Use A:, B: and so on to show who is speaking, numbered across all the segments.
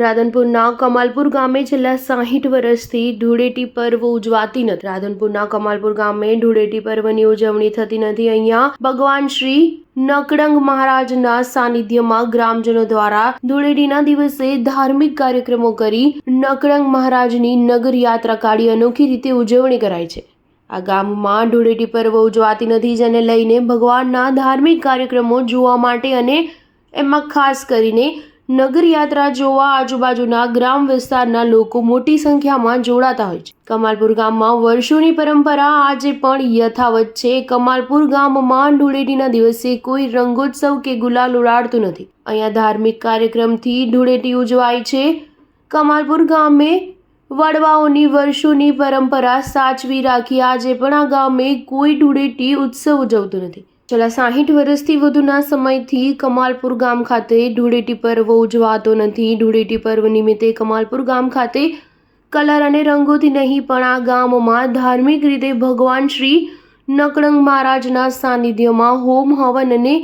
A: રાધનપુરના કમાલપુર ગામે છેલ્લા 60 વર્ષથી ધૂળેટી પર્વ ઉજવાતી નથી। રાધનપુરના કમાલપુર ગામે ધૂળેટી પર્વની ઉજવણી થતી નથી। અહીંયા ભગવાન શ્રી નકળંગ મહારાજના સાનિધ્યમાં ગ્રામજનો દ્વારા ધૂળેટીના દિવસે ધાર્મિક કાર્યક્રમો કરી નકળંગ મહારાજની નગર યાત્રા કાઢી અનોખી રીતે ઉજવણી કરાય છે। આ ગામમાં ધૂળેટી પર્વ ઉજવાતી નથી, જેને લઈને ભગવાનના ધાર્મિક કાર્યક્રમો જોવા માટે અને એમાં ખાસ કરીને નગર યાત્રા જોવા આજુબાજુના ગ્રામ વિસ્તારના લોકો મોટી સંખ્યામાં જોડાતા હોય છે। કમાલપુર ગામમાં વર્ષોની પરંપરા આજે પણ યથાવત છે। કમાલપુર ગામમાં ધૂળેટીના દિવસે કોઈ રંગોત્સવ કે ગુલાલ ઉડાડતું નથી। અહીંયા ધાર્મિક કાર્યક્રમથી ધૂળેટી ઉજવાય છે। કમાલપુર ગામે વડવાઓની વર્ષોની પરંપરા સાચવી રાખી આજે પણ આ ગામે કોઈ ધૂળેટી ઉત્સવ ઉજવતું નથી। છેલ્લા 60 વર્ષથી વધુના સમયથી કમાલપુર ગામ ખાતે ધૂળેટી પર્વ ઉજવાતો નથી। ધૂળેટી પર્વ નિમિત્તે કમાલપુર ગામ ખાતે કલર અને રંગોથી નહીં પણ આ ગામમાં ધાર્મિક રીતે ભગવાન શ્રી નકળંગ મહારાજના સાનિધ્યમાં હોમ હવન અને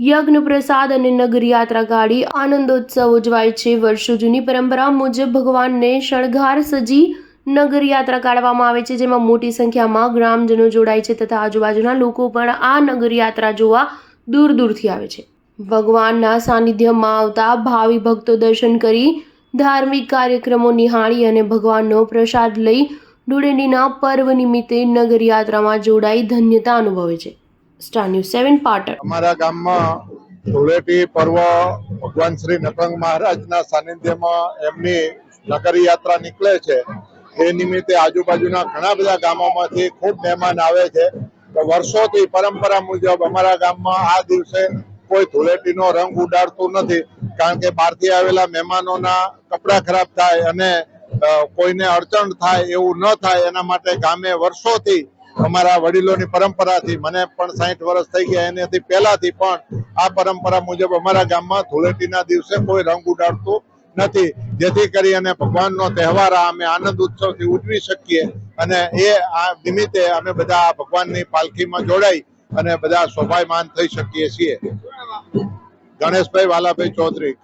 A: યજ્ઞ પ્રસાદ અને નગર યાત્રા કાઢી આનંદોત્સવ ઉજવાય છે। વર્ષો જૂની પરંપરા મુજબ ભગવાનને શણગાર સજી નગર યાત્રા કાઢવામાં આવે છે, જેમાં મોટી સંખ્યામાં ગ્રામજનો જોડાય છે તથા આજુબાજુના લોકો પણ આ નગર યાત્રા જોવા દૂર દૂરથી આવે છે। ભગવાનના સાનિધ્યમાં આવતા ભાવિ ભક્તો દર્શન કરી ધાર્મિક કાર્યક્રમો નિહાળી અને ભગવાનનો પ્રસાદ લઈ ધૂળેટીના પર્વ નિમિત્તે નગર યાત્રામાં જોડાઈ ધન્યતા અનુભવે છે। Star news 7 Patan.
B: અમારા ગામમાં ધૂળેટી પર્વ ભગવાન શ્રી નકળંગ મહારાજના સાનિધ્યમાં એમની નગર યાત્રા નીકળે છે। એ નિમિત્તે આજુબાજુના ઘણા બધા ગામોમાંથી ખૂબ મહેમાન આવે છે। તો વર્ષોથી પરંપરા મુજબ અમારા ગામમાં આ દિવસે કોઈ ધૂળેટીનો રંગ ઉડાડતું નથી, કારણ કે બહારથી આવેલા મહેમાનોના કપડા ખરાબ થાય અને કોઈને અડચણ થાય એવું ન થાય એના માટે ગામે વર્ષોથી અમારા વડીલોની પરંપરાથી, મને પણ 60 વર્ષ થઈ ગયા એનાથી પહેલાથી પણ આ પરંપરા મુજબ અમારા ગામમાં ધૂળેટીના દિવસે કોઈ રંગ ઉડાડતું નથી, જેથી કરી અને ભગવાનનો તહેવાર અમે આનંદ ઉત્સવથી ઉજવી શકીએ। અને એ આ નિમિત્તે અમે બધા ભગવાનની પાલખીમાં જોડાઈ અને બધા શોભાયમાન થઈ શકીએ છીએ। ગણેશભાઈ વાલાભાઈ ચૌધરી।